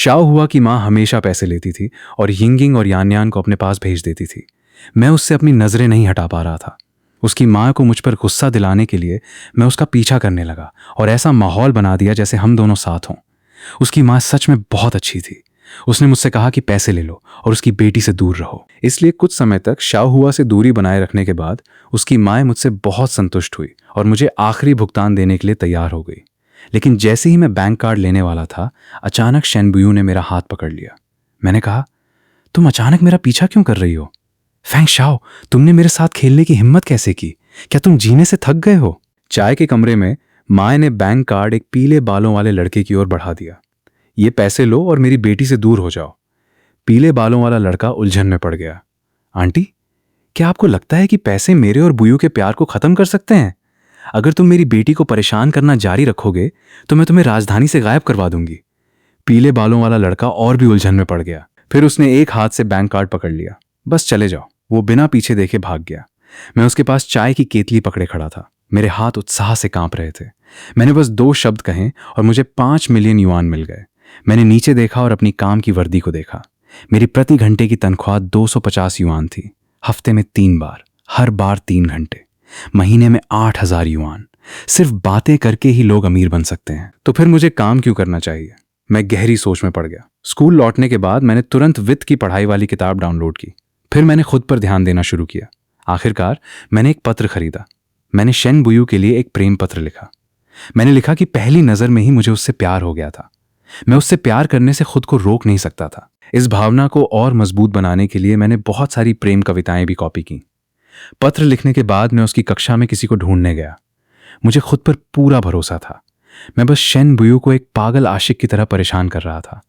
Shao हुआ की माँ हमेशा पैसे लेती थी और यिंगिंग और यानयान को अपने पास भेज देती थी। मैं उससे अपनी नज़रें नहीं हटा पा रहा था। उसकी माँ को मुझ पर गुस्सा दिलाने के लिए मैं उसका पीछा करने लगा और ऐसा माहौल बना दिया जैसे हम दोनों साथ हों। उसकी माँ सच में बहुत अच्छी थी। उसने मुझसे कहा कि पैसे ले लो और उसकी बेटी से दूर रहो। इसलिए कुछ समय तक शाओ हुआ से दूरी बनाए रखने के बाद उसकी माँ मुझसे बहुत संतुष्ट हुई और मुझे आखिरी भुगतान देने के लिए तैयार हो गई। लेकिन जैसे ही मैं बैंक कार्ड लेने वाला था, अचानक शेन बुयू ने मेरा हाथ पकड़ लिया। मैंने कहा, तुम अचानक मेरा पीछा क्यों कर रही हो? फैंग शाओ, तुमने मेरे साथ खेलने की हिम्मत कैसे की? क्या तुम जीने से थक गए हो? चाय के कमरे में माए ने बैंक कार्ड एक पीले बालों वाले लड़के की ओर बढ़ा दिया। ये पैसे लो और मेरी बेटी से दूर हो जाओ। पीले बालों वाला लड़का उलझन में पड़ गया। आंटी, क्या आपको लगता है कि पैसे मेरे और बुयू के प्यार को खत्म कर सकते हैं? अगर तुम मेरी बेटी को परेशान करना जारी रखोगे तो मैं तुम्हें राजधानी से गायब करवा दूंगी। पीले बालों वाला लड़का और भी उलझन में पड़ गया। फिर उसने एक हाथ से बैंक कार्ड पकड़ लिया। बस चले जाओ। वो बिना पीछे देखे भाग गया। मैं उसके पास चाय की केतली पकड़े खड़ा था। मेरे हाथ उत्साह से कांप रहे थे। मैंने बस 2 शब्द कहे और मुझे 5 मिलियन युआन मिल गए। मैंने नीचे देखा और अपनी काम की वर्दी को देखा। मेरी प्रति घंटे की तनख्वाह 250 युआन थी। हफ्ते में 3 बार, हर बार 3 घंटे, महीने में 8,000 युआन। सिर्फ बातें करके ही लोग अमीर बन सकते हैं। तो फिर मुझे काम क्यों करना चाहिए? मैं गहरी सोच में पड़ गया। स्कूल लौटने के बाद मैंने तुरंत वित्त की पढ़ाई वाली किताब डाउनलोड की। फिर मैंने खुद पर ध्यान देना शुरू किया। आखिरकार मैंने एक पत्र खरीदा। मैंने शेन बुयू के लिए एक प्रेम पत्र लिखा। मैंने लिखा कि पहली नजर में ही मुझे उससे प्यार हो गया था। मैं उससे प्यार करने से खुद को रोक नहीं सकता था। इस भावना को और मजबूत बनाने के लिए मैंने बहुत सारी प्रेम कविताएं भी कॉपी की। पत्र लिखने के बाद मैं उसकी कक्षा में किसी को ढूंढने गया। मुझे खुद पर पूरा भरोसा था। मैं बस शेन बुयू को एक पागल आशिक की तरह परेशान कर रहा था।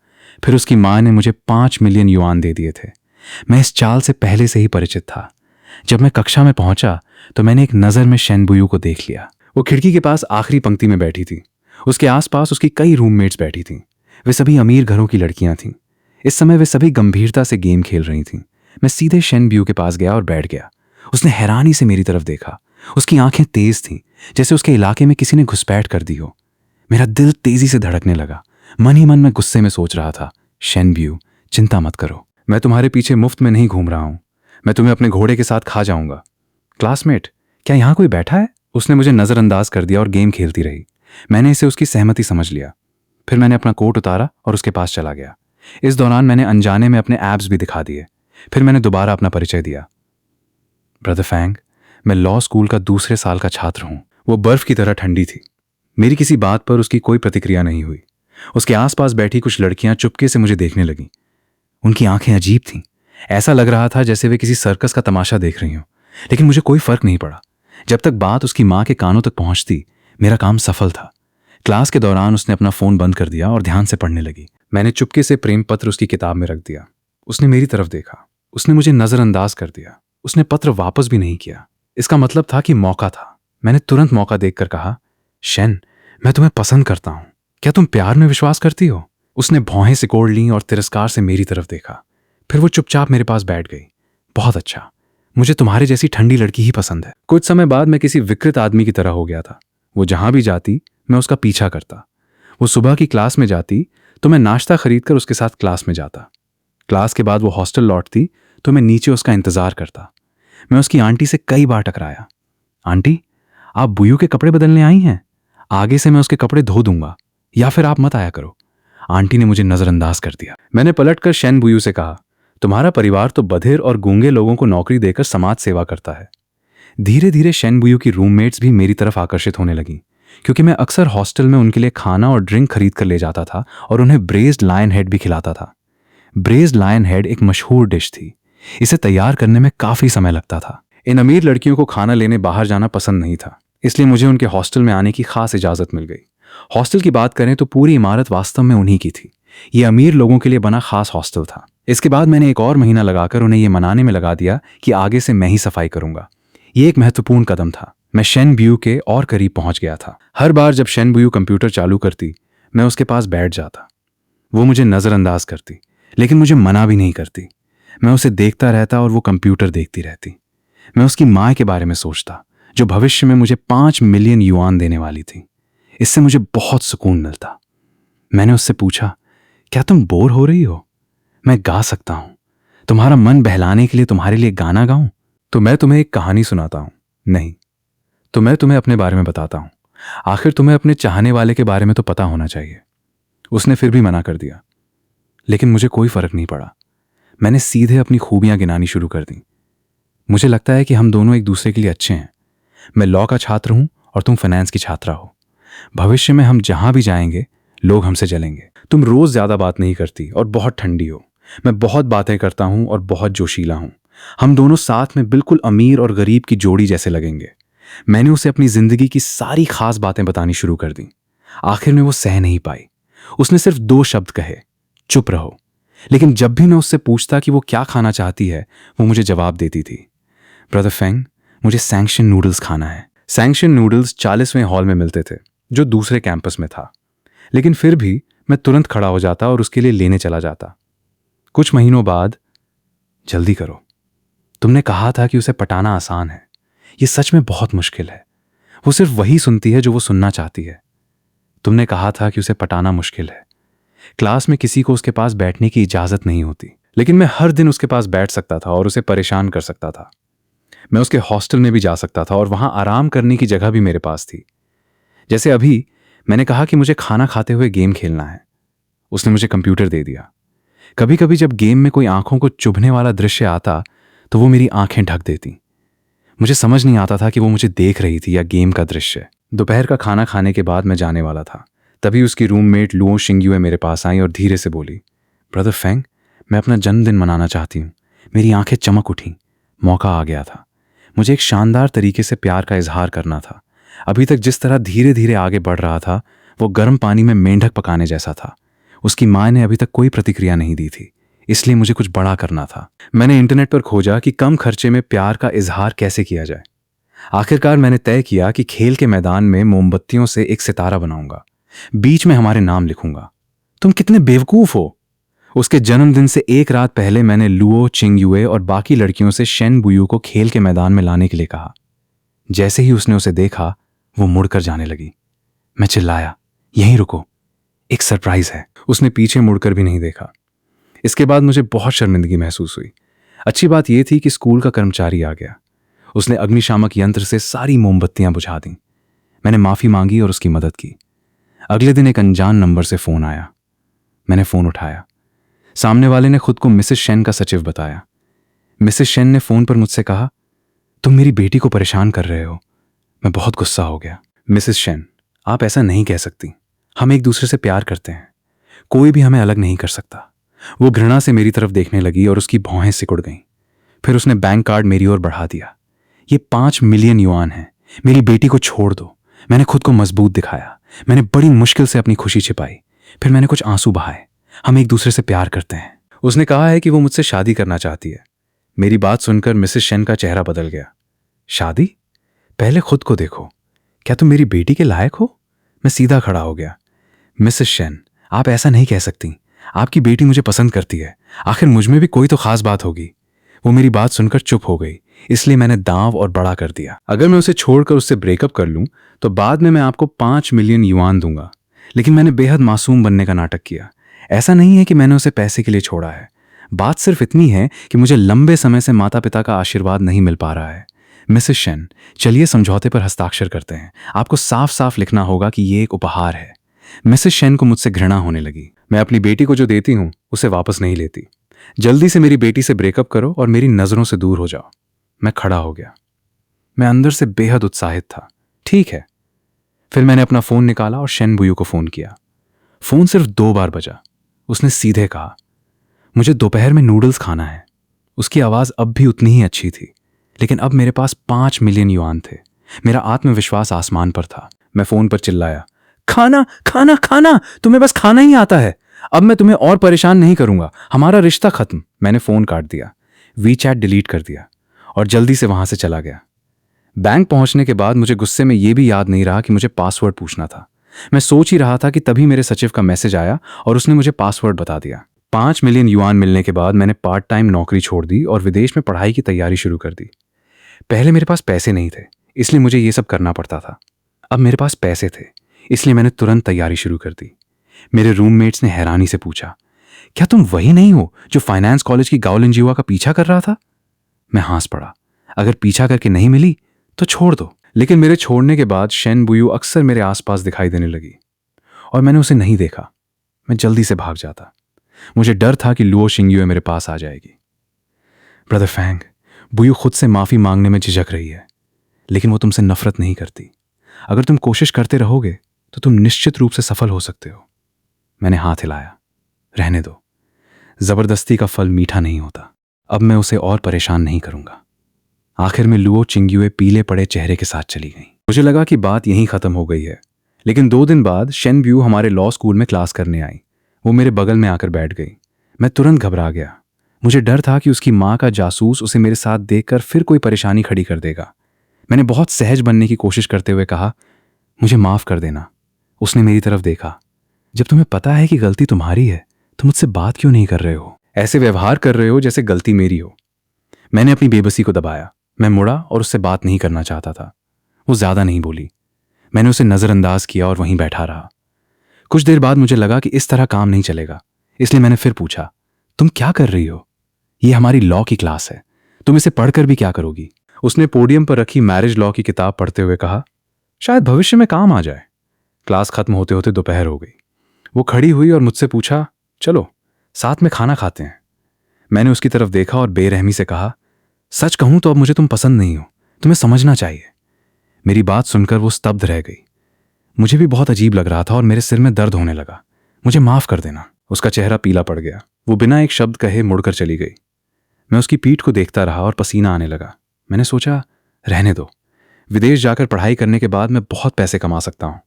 फिर उसकी माँ ने मुझे 5 मिलियन युआन दे दिए थे। मैं इस चाल से पहले से ही परिचित था। जब मैं कक्षा में पहुंचा तो मैंने एक नज़र में शेन बुयू को देख लिया। वो खिड़की के पास आखिरी पंक्ति में बैठी थी। उसके आसपास उसकी कई रूममेट्स बैठी थीं। वे सभी अमीर घरों की लड़कियां थीं। इस समय वे सभी गंभीरता से गेम खेल रही थीं। मैं सीधे शेन बुयू के पास गया और बैठ गया। उसने हैरानी से मेरी तरफ देखा। उसकी आंखें तेज थीं, जैसे उसके इलाके में किसी ने घुसपैठ कर दी हो। मेरा दिल तेजी से धड़कने लगा। मन ही मन में गुस्से में सोच रहा था, शेन बुयू, चिंता मत करो, मैं तुम्हारे पीछे मुफ्त में नहीं घूम रहा हूं। मैं तुम्हें अपने घोड़े के साथ खा जाऊंगा। क्लासमेट, क्या यहां कोई बैठा है? उसने मुझे नजरअंदाज कर दिया और गेम खेलती रही। मैंने इसे उसकी सहमति समझ लिया। फिर मैंने अपना कोट उतारा और उसके पास चला गया। इस दौरान मैंने अनजाने में अपने एब्स भी दिखा दिए। फिर मैंने दोबारा अपना परिचय दिया। ब्रदर फैंग, मैं लॉ स्कूल का दूसरे साल का छात्र हूं। वो बर्फ की तरह ठंडी थी। मेरी किसी बात पर उसकी कोई प्रतिक्रिया नहीं हुई। उसके आसपास बैठी कुछ लड़कियां चुपके से मुझे देखने लगीं। उनकी आंखें अजीब थीं। ऐसा लग रहा था जैसे वे किसी सर्कस का तमाशा देख रही हों। लेकिन मुझे कोई फर्क नहीं पड़ा। जब तक बात उसकी माँ के कानों तक पहुंचती, मेरा काम सफल था। क्लास के दौरान उसने अपना फोन बंद कर दिया और ध्यान से पढ़ने लगी। मैंने चुपके से प्रेम पत्र उसकी किताब में रख दिया। उसने मेरी तरफ देखा। उसने मुझे नजरअंदाज कर दिया। उसने पत्र वापस भी नहीं किया। इसका मतलब था कि मौका था। मैंने तुरंत मौका देखकर कहा, शेन, मैं तुम्हें पसंद करता हूं। क्या तुम प्यार में विश्वास करती हो? उसने भौहें सिकोड़ लीं और तिरस्कार से मेरी तरफ देखा। फिर वो चुपचाप मेरे पास बैठ गई। बहुत अच्छा, मुझे तुम्हारे जैसी ठंडी लड़की ही पसंद है। कुछ समय बाद मैं किसी विकृत आदमी की तरह हो गया था। वो जहां भी जाती मैं उसका पीछा करता। वो सुबह की क्लास में जाती तो मैं नाश्ता खरीदकर उसके साथ क्लास में जाता। क्लास के बाद वो हॉस्टल लौटती तो मैं नीचे उसका इंतजार करता। मैं उसकी आंटी से कई बार टकराया। आंटी, आप बुयू के कपड़े बदलने आई हैं? आगे से मैं उसके कपड़े धो दूंगा, या फिर आप मत आया करो। आंटी ने मुझे नजरअंदाज कर दिया। मैंने पलटकर शेन बुयू से कहा, तुम्हारा परिवार तो बधिर और गूंगे लोगों को नौकरी देकर समाज सेवा करता है। धीरे धीरे शेन बुयू की रूममेट्स भी मेरी तरफ आकर्षित होने लगी, क्योंकि मैं अक्सर हॉस्टल में उनके लिए खाना और ड्रिंक खरीद कर ले जाता था और उन्हें ब्रेज्ड लायन हेड भी खिलाता था। ब्रेज्ड लायन हेड एक मशहूर डिश थी। इसे तैयार करने में काफी समय लगता था। इन अमीर लड़कियों को खाना लेने बाहर जाना पसंद नहीं था, इसलिए मुझे उनके हॉस्टल में आने की खास इजाजत मिल गई। हॉस्टल की बात करें तो पूरी इमारत वास्तव में उन्हीं की थी। ये अमीर लोगों के लिए बना खास हॉस्टल था। इसके बाद मैंने एक और महीना लगाकर उन्हें यह मनाने में लगा दिया कि आगे से मैं ही सफाई करूंगा। ये एक महत्वपूर्ण कदम था। मैं शेन बुयू के और करीब पहुंच गया था। हर बार जब शेन बुयू कंप्यूटर चालू करती, मैं उसके पास बैठ जाता। वो मुझे नजरअंदाज करती, लेकिन मुझे मना भी नहीं करती। मैं उसे देखता रहता और वो कंप्यूटर देखती रहती। मैं उसकी माँ के बारे में सोचता, जो भविष्य में मुझे 5 मिलियन युआन देने वाली थी। इससे मुझे बहुत सुकून मिलता। मैंने उससे पूछा, क्या तुम बोर हो रही हो? मैं गा सकता हूं। तुम्हारा मन बहलाने के लिए तुम्हारे लिए गाना गाऊं? तो मैं तुम्हें एक कहानी सुनाता हूं। नहीं, तो मैं तुम्हें अपने बारे में बताता हूं। आखिर तुम्हें अपने चाहने वाले के बारे में तो पता होना चाहिए। उसने फिर भी मना कर दिया, लेकिन मुझे कोई फर्क नहीं पड़ा। मैंने सीधे अपनी खूबियां गिनानी शुरू कर दी। मुझे लगता है कि हम दोनों एक दूसरे के लिए अच्छे हैं। मैं लॉ का छात्र हूं और तुम फाइनेंस की छात्रा हो। भविष्य में हम जहां भी जाएंगे लोग हमसे जलेंगे। तुम रोज ज्यादा बात नहीं करती और बहुत ठंडी हो। मैं बहुत बातें करता हूं और बहुत जोशीला हूं। हम दोनों साथ में बिल्कुल अमीर और गरीब की जोड़ी जैसे लगेंगे। मैंने उसे अपनी जिंदगी की सारी खास बातें बतानी शुरू कर दी। आखिर में वो सह नहीं पाई। उसने सिर्फ 2 शब्द कहे, चुप रहो। लेकिन जब भी मैं उससे पूछता कि वो क्या खाना चाहती है, वो मुझे जवाब देती थी, ब्रदर फेंग, मुझे सैंक्शन नूडल्स खाना है। सैंक्शन नूडल्स 40वें हॉल में मिलते थे, जो दूसरे कैंपस में था। लेकिन फिर भी मैं तुरंत खड़ा हो जाता और उसके लिए लेने चला जाता। कुछ महीनों बाद, जल्दी करो, तुमने कहा था कि उसे पटाना आसान है। ये सच में बहुत मुश्किल है। वो सिर्फ वही सुनती है जो वो सुनना चाहती है। तुमने कहा था कि उसे पटाना मुश्किल है। क्लास में किसी को उसके पास बैठने की इजाजत नहीं होती, लेकिन मैं हर दिन उसके पास बैठ सकता था और उसे परेशान कर सकता था। मैं उसके हॉस्टल में भी जा सकता था और वहां आराम करने की जगह भी मेरे पास थी। जैसे अभी मैंने कहा कि मुझे खाना खाते हुए गेम खेलना है, उसने मुझे कंप्यूटर दे दिया। कभी कभी जब गेम में कोई आंखों को चुभने वाला दृश्य आता तो वो मेरी आंखें ढक देती। मुझे समझ नहीं आता था कि वो मुझे देख रही थी या गेम का दृश्य। दोपहर का खाना खाने के बाद मैं जाने वाला था, तभी उसकी रूममेट लुओ शिंग्युए मेरे पास आई और धीरे से बोली, ब्रदर फेंग, मैं अपना जन्मदिन मनाना चाहती हूँ। मेरी आंखें चमक उठी। मौका आ गया था। मुझे एक शानदार तरीके से प्यार का इजहार करना था। अभी तक जिस तरह धीरे धीरे आगे बढ़ रहा था, वो गर्म पानी में मेंढक पकाने जैसा था। उसकी माँ ने अभी तक कोई प्रतिक्रिया नहीं दी थी, इसलिए मुझे कुछ बड़ा करना था। मैंने इंटरनेट पर खोजा कि कम खर्चे में प्यार का इजहार कैसे किया जाए। आखिरकार मैंने तय किया कि खेल के मैदान में मोमबत्तियों से एक सितारा बनाऊंगा, बीच में हमारे नाम लिखूंगा। तुम कितने बेवकूफ हो! उसके जन्मदिन से एक रात पहले मैंने लुओ चिंगयुए और बाकी लड़कियों से शेन बुयू को खेल के मैदान में लाने के लिए कहा। जैसे ही उसने उसे देखा, वो मुड़कर जाने लगी। मैं चिल्लाया, यहीं रुको, एक सरप्राइज है। उसने पीछे मुड़कर भी नहीं देखा। इसके बाद मुझे बहुत शर्मिंदगी महसूस हुई। अच्छी बात यह थी कि स्कूल का कर्मचारी आ गया। उसने अग्निशामक यंत्र से सारी मोमबत्तियां बुझा दी। मैंने माफी मांगी और उसकी मदद की। अगले दिन एक अनजान नंबर से फोन आया। मैंने फोन उठाया। सामने वाले ने खुद को मिसेस शेन का सचिव बताया। मिसेस शेन ने फोन पर मुझसे कहा, तुम मेरी बेटी को परेशान कर रहे हो। मैं बहुत गुस्सा हो गया। मिसेस शेन, आप ऐसा नहीं कह सकती। हम एक दूसरे से प्यार करते हैं। कोई भी हमें अलग नहीं कर सकता। वो घृणा से मेरी तरफ देखने लगी और उसकी भौहें सिकुड़ गईं। फिर उसने बैंक कार्ड मेरी ओर बढ़ा दिया। ये 5 मिलियन युआन है। मेरी बेटी को छोड़ दो। मैंने खुद को मजबूत दिखाया। मैंने बड़ी मुश्किल से अपनी खुशी छिपाई। फिर मैंने कुछ आंसू बहाए। हम एक दूसरे से प्यार करते हैं। उसने कहा है कि वो मुझसे शादी करना चाहती है। मेरी बात सुनकर मिसेस शेन का चेहरा बदल गया। शादी? पहले खुद को देखो। क्या तुम मेरी बेटी के लायक हो? मैं सीधा खड़ा हो गया। मिसेस शेन, आप ऐसा नहीं कह सकती। आपकी बेटी मुझे पसंद करती है। आखिर मुझ में भी कोई तो खास बात होगी। वो मेरी बात सुनकर चुप हो गई, इसलिए मैंने दांव और बड़ा कर दिया। अगर मैं उसे छोड़कर उससे ब्रेकअप कर लूं तो बाद में मैं आपको 5 मिलियन युआन दूंगा। लेकिन मैंने बेहद मासूम बनने का नाटक किया। ऐसा नहीं है कि मैंने उसे पैसे के लिए छोड़ा है। बात सिर्फ इतनी है कि मुझे लंबे समय से माता पिता का आशीर्वाद नहीं मिल पा रहा है। मिसेस शेन, चलिए समझौते पर हस्ताक्षर करते हैं। आपको साफ साफ लिखना होगा कि ये एक उपहार है। मिसेस शेन को मुझसे घृणा होने लगी। मैं अपनी बेटी को जो देती हूं उसे वापस नहीं लेती। जल्दी से मेरी बेटी से ब्रेकअप करो और मेरी नजरों से दूर हो जाओ। मैं खड़ा हो गया। मैं अंदर से बेहद उत्साहित था। ठीक है। फिर मैंने अपना फोन निकाला और शेन बुयू को फोन किया। फोन सिर्फ 2 बार बजा। उसने सीधे कहा, मुझे दोपहर में नूडल्स खाना है। उसकी आवाज अब भी उतनी ही अच्छी थी, लेकिन अब मेरे पास 5 मिलियन युआन थे। मेरा आत्मविश्वास आसमान पर था। मैं फोन पर चिल्लाया, खाना खाना खाना, तुम्हें बस खाना ही आता है। अब मैं तुम्हें और परेशान नहीं करूंगा। हमारा रिश्ता खत्म। मैंने फोन काट दिया, वीचैट डिलीट कर दिया और जल्दी से वहां से चला गया। बैंक पहुंचने के बाद मुझे गुस्से में यह भी याद नहीं रहा कि मुझे पासवर्ड पूछना था। मैं सोच ही रहा था कि तभी मेरे सचिव का मैसेज आया और उसने मुझे पासवर्ड बता दिया। 5 मिलियन युआन मिलने के बाद मैंने पार्ट टाइम नौकरी छोड़ दी और विदेश में पढ़ाई की तैयारी शुरू कर दी। पहले मेरे पास पैसे नहीं थे, इसलिए मुझे ये सब करना पड़ता था। अब मेरे पास पैसे थे, इसलिए मैंने तुरंत तैयारी शुरू कर दी। मेरे रूममेट्स ने हैरानी से पूछा, क्या तुम वही नहीं हो जो फाइनेंस कॉलेज की गाओलिन जीवा का पीछा कर रहा था? मैं हंस पड़ा। अगर पीछा करके नहीं मिली तो छोड़ दो। लेकिन मेरे छोड़ने के बाद शेन बुयू अक्सर मेरे आसपास दिखाई देने लगी और मैंने उसे नहीं देखा। मैं जल्दी से भाग जाता। मुझे डर था कि लुओ शिंग्युए मेरे पास आ जाएगी। ब्रदर फैंग, बुयू खुद से माफी मांगने में झिझक रही है, लेकिन वो तुमसे नफरत नहीं करती। अगर तुम कोशिश करते रहोगे तो तुम निश्चित रूप से सफल हो सकते हो। मैंने हाथ हिलाया। रहने दो, जबरदस्ती का फल मीठा नहीं होता। अब मैं उसे और परेशान नहीं करूंगा। आखिर में लुओ चिंग्युए पीले पड़े चेहरे के साथ चली गई। मुझे लगा कि बात यहीं खत्म हो गई है, लेकिन 2 दिन बाद शेन ब्यू हमारे लॉ स्कूल में क्लास करने आई। वो मेरे बगल में आकर बैठ गई। मैं तुरंत घबरा गया। मुझे डर था कि उसकी माँ का जासूस उसे मेरे साथ देखकर फिर कोई परेशानी खड़ी कर देगा। मैंने बहुत सहज बनने की कोशिश करते हुए कहा, मुझे माफ कर देना। उसने मेरी तरफ देखा। जब तुम्हें पता है कि गलती तुम्हारी है तो मुझसे बात क्यों नहीं कर रहे हो? ऐसे व्यवहार कर रहे हो जैसे गलती मेरी हो। मैंने अपनी बेबसी को दबाया। मैं मुड़ा और उससे बात नहीं करना चाहता था। वो ज्यादा नहीं बोली। मैंने उसे नजरअंदाज किया और वहीं बैठा रहा। कुछ देर बाद मुझे लगा कि इस तरह काम नहीं चलेगा, इसलिए मैंने फिर पूछा, तुम क्या कर रही हो? ये हमारी लॉ की क्लास है, तुम इसे पढ़कर भी क्या करोगी? उसने पोडियम पर रखी मैरिज लॉ की किताब पढ़ते हुए कहा, शायद भविष्य में काम आ जाए। क्लास खत्म होते होते दोपहर हो गई। वो खड़ी हुई और मुझसे पूछा, चलो साथ में खाना खाते हैं। मैंने उसकी तरफ देखा और बेरहमी से कहा, सच कहूं तो अब मुझे तुम पसंद नहीं हो, तुम्हें समझना चाहिए। मेरी बात सुनकर वो स्तब्ध रह गई। मुझे भी बहुत अजीब लग रहा था और मेरे सिर में दर्द होने लगा। मुझे माफ कर देना। उसका चेहरा पीला पड़ गया। वो बिना एक शब्द कहे मुड़कर चली गई। मैं उसकी पीठ को देखता रहा और पसीना आने लगा। मैंने सोचा, रहने दो, विदेश जाकर पढ़ाई करने के बाद मैं बहुत पैसे कमा सकता हूं।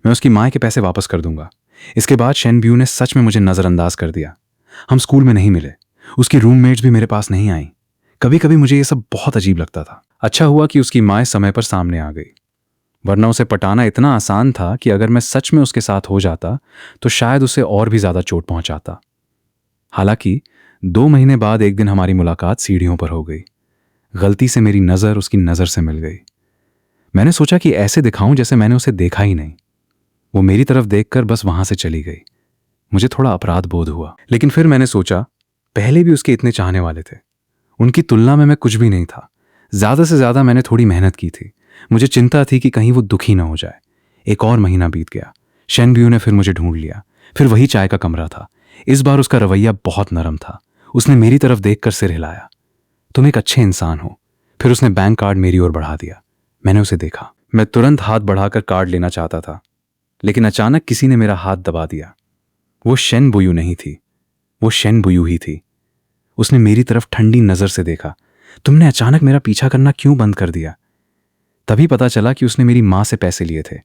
मैं उसकी माँ के पैसे वापस कर दूंगा। इसके बाद शेन ब्यू ने सच में मुझे नजरअंदाज कर दिया। हम स्कूल में नहीं मिले। उसकी रूममेट्स भी मेरे पास नहीं आई। कभी कभी मुझे ये सब बहुत अजीब लगता था। अच्छा हुआ कि उसकी माँ समय पर सामने आ गई, वरना उसे पटाना इतना आसान था कि अगर मैं सच में उसके साथ हो जाता तो शायद उसे और भी ज्यादा चोट पहुंचाता। हालांकि 2 महीने बाद एक दिन हमारी मुलाकात सीढ़ियों पर हो गई। गलती से मेरी नजर उसकी नजर से मिल गई। मैंने सोचा कि ऐसे दिखाऊं जैसे मैंने उसे देखा ही नहीं। वो मेरी तरफ देखकर बस वहां से चली गई। मुझे थोड़ा अपराध बोध हुआ, लेकिन फिर मैंने सोचा, पहले भी उसके इतने चाहने वाले थे। उनकी तुलना में मैं कुछ भी नहीं था। ज्यादा से ज्यादा मैंने थोड़ी मेहनत की थी। मुझे चिंता थी कि कहीं वो दुखी ना हो जाए। एक और महीना बीत गया। शेन ब्यू ने फिर मुझे ढूंढ लिया। फिर वही चाय का कमरा था। इस बार उसका रवैया बहुत नरम था। उसने मेरी तरफ देखकर सिर हिलाया। तुम एक अच्छे इंसान हो। फिर उसने बैंक कार्ड मेरी ओर बढ़ा दिया। मैंने उसे देखा। मैं तुरंत हाथ बढ़ाकर कार्ड लेना चाहता था, लेकिन अचानक किसी ने मेरा हाथ दबा दिया। वो शेन बुयू नहीं थी, वो शेन बुयू ही थी। उसने मेरी तरफ ठंडी नजर से देखा। तुमने अचानक मेरा पीछा करना क्यों बंद कर दिया? तभी पता चला कि उसने मेरी मां से पैसे लिए थे।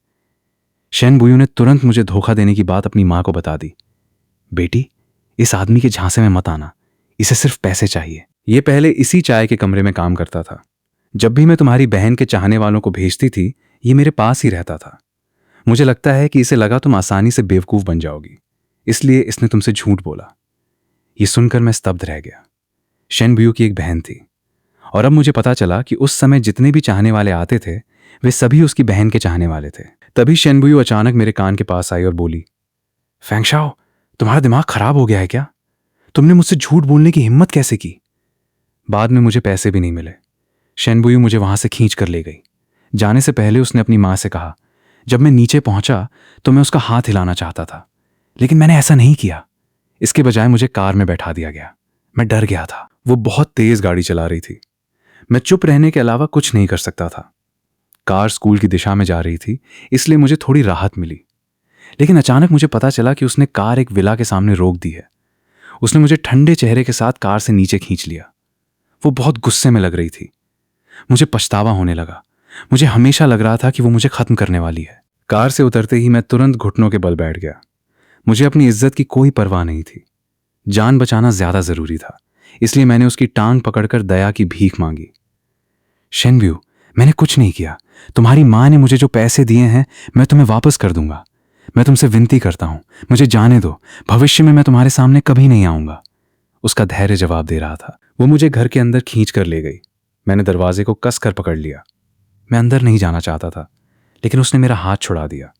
शेन बुयू ने तुरंत मुझे धोखा देने की बात अपनी मां को बता दी। बेटी, इस आदमी के झांसे में मत आना, इसे सिर्फ पैसे चाहिए। ये पहले इसी चाय के कमरे में काम करता था। जब भी मैं तुम्हारी बहन के चाहने वालों को भेजती थी, ये मेरे पास ही रहता था। मुझे लगता है कि इसे लगा तुम आसानी से बेवकूफ बन जाओगी, इसलिए इसने तुमसे झूठ बोला। ये सुनकर मैं स्तब्ध रह गया। शेन बुयू की एक बहन थी, और अब मुझे पता चला कि उस समय जितने भी चाहने वाले आते थे वे सभी उसकी बहन के चाहने वाले थे। तभी शेन बुयू अचानक मेरे कान के पास आई और बोली, फैंगशाओ, तुम्हारा दिमाग खराब हो गया है क्या? तुमने मुझसे झूठ बोलने की हिम्मत कैसे की? बाद में मुझे पैसे भी नहीं मिले। शेन बुयू मुझे वहां से खींच कर ले गई। जाने से पहले उसने अपनी मां से कहा, जब मैं नीचे पहुंचा तो मैं उसका हाथ हिलाना चाहता था, लेकिन मैंने ऐसा नहीं किया। इसके बजाय मुझे कार में बैठा दिया गया। मैं डर गया था। वो बहुत तेज गाड़ी चला रही थी। मैं चुप रहने के अलावा कुछ नहीं कर सकता था। कार स्कूल की दिशा में जा रही थी, इसलिए मुझे थोड़ी राहत मिली। लेकिन अचानक मुझे पता चला कि उसने कार एक विला के सामने रोक दी है। उसने मुझे ठंडे चेहरे के साथ कार से नीचे खींच लिया। वो बहुत गुस्से में लग रही थी। मुझे पछतावा होने लगा। मुझे हमेशा लग रहा था कि वो मुझे खत्म करने वाली है। कार से उतरते ही मैं तुरंत घुटनों के बल बैठ गया। मुझे अपनी इज्जत की कोई परवाह नहीं थी। जान बचाना ज्यादा जरूरी था, इसलिए मैंने उसकी टांग पकड़कर दया की भीख मांगी। शेन ब्यू, मैंने कुछ नहीं किया। तुम्हारी मां ने मुझे जो पैसे दिए हैं मैं तुम्हें वापस कर दूंगा। मैं तुमसे विनती करता हूं, मुझे जाने दो। भविष्य में मैं तुम्हारे सामने कभी नहीं आऊंगा। उसका धैर्य जवाब दे रहा था। वो मुझे घर के अंदर खींच कर ले गई। मैंने दरवाजे को कस कर पकड़ लिया। मैं अंदर नहीं जाना चाहता था, लेकिन उसने मेरा हाथ छुड़ा दिया।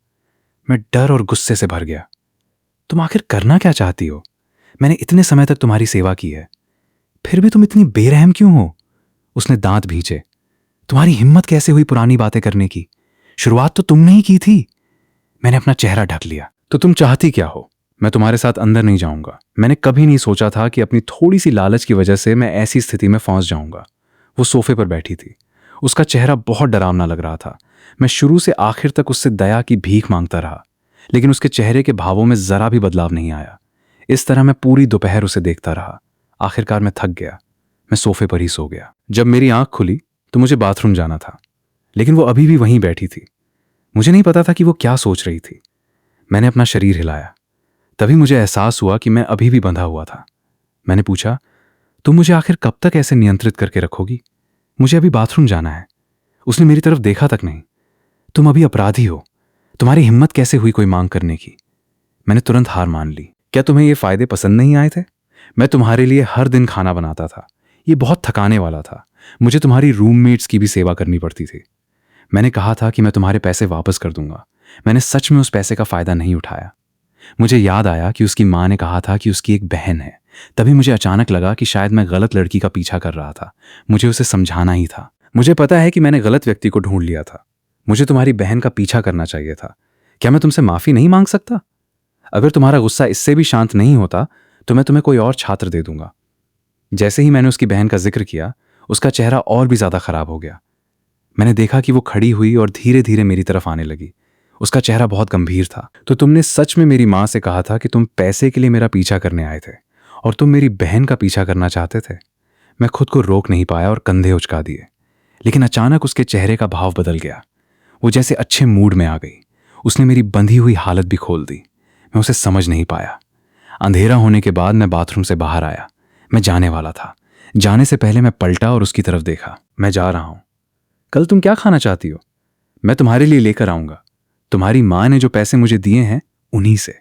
मैं डर और गुस्से से भर गया। तुम आखिर करना क्या चाहती हो? मैंने इतने समय तक तुम्हारी सेवा की है, फिर भी तुम इतनी बेरहम क्यों हो? उसने दांत भींचे। तुम्हारी हिम्मत कैसे हुई पुरानी बातें करने की? शुरुआत तो तुमने ही की थी। मैंने अपना चेहरा ढक लिया। तो तुम चाहती क्या हो? मैं तुम्हारे साथ अंदर नहीं जाऊंगा। मैंने कभी नहीं सोचा था कि अपनी थोड़ी सी लालच की वजह से मैं ऐसी स्थिति में फंस जाऊंगा। वो सोफे पर बैठी थी। उसका चेहरा बहुत डरावना लग रहा था। मैं शुरू से आखिर तक उससे दया की भीख मांगता रहा, लेकिन उसके चेहरे के भावों में जरा भी बदलाव नहीं आया। इस तरह मैं पूरी दोपहर उसे देखता रहा। आखिरकार मैं थक गया। मैं सोफे पर ही सो गया। जब मेरी आंख खुली तो मुझे बाथरूम जाना था, लेकिन वो अभी भी वहीं बैठी थी। मुझे नहीं पता था कि वो क्या सोच रही थी। मैंने अपना शरीर हिलाया। तभी मुझे एहसास हुआ कि मैं अभी भी बंधा हुआ था। मैंने पूछा, तुम मुझे आखिर कब तक ऐसे नियंत्रित करके रखोगी? मुझे अभी बाथरूम जाना है। उसने मेरी तरफ देखा तक नहीं। तुम अभी अपराधी हो। तुम्हारी हिम्मत कैसे हुई कोई मांग करने की? मैंने तुरंत हार मान ली। क्या तुम्हें ये फायदे पसंद नहीं आए थे? मैं तुम्हारे लिए हर दिन खाना बनाता था। ये बहुत थकाने वाला था। मुझे तुम्हारी रूममेट्स की भी सेवा करनी पड़ती थी। मैंने कहा था कि मैं तुम्हारे पैसे वापस कर दूंगा। मैंने सच में उस पैसे का फायदा नहीं उठाया। मुझे याद आया कि उसकी माँ ने कहा था कि उसकी एक बहन है। तभी मुझे अचानक लगा कि शायद मैं गलत लड़की का पीछा कर रहा था। मुझे उसे समझाना ही था। मुझे पता है कि मैंने गलत व्यक्ति को ढूंढ लिया था। मुझे तुम्हारी बहन का पीछा करना चाहिए था। क्या मैं तुमसे माफी नहीं मांग सकता? अगर तुम्हारा गुस्सा इससे भी शांत नहीं होता तो मैं तुम्हें कोई और छात्र दे दूंगा। जैसे ही मैंने उसकी बहन का जिक्र किया, उसका चेहरा और भी ज्यादा खराब हो गया। मैंने देखा कि वो खड़ी हुई और धीरे धीरे मेरी तरफ आने लगी। उसका चेहरा बहुत गंभीर था। तो तुमने सच में मेरी माँ से कहा था कि तुम पैसे के लिए मेरा पीछा करने आए थे और तुम मेरी बहन का पीछा करना चाहते थे? मैं खुद को रोक नहीं पाया और कंधे उचका दिए। लेकिन अचानक उसके चेहरे का भाव बदल गया। वो जैसे अच्छे मूड में आ गई। उसने मेरी बंधी हुई हालत भी खोल दी। मैं उसे समझ नहीं पाया। अंधेरा होने के बाद मैं बाथरूम से बाहर आया। मैं जाने वाला था। जाने से पहले मैं पलटा और उसकी तरफ देखा। मैं जा रहा हूं। कल तुम क्या खाना चाहती हो? मैं तुम्हारे लिए लेकर आऊंगा। तुम्हारी माँ ने जो पैसे मुझे दिए हैं, उन्हीं से।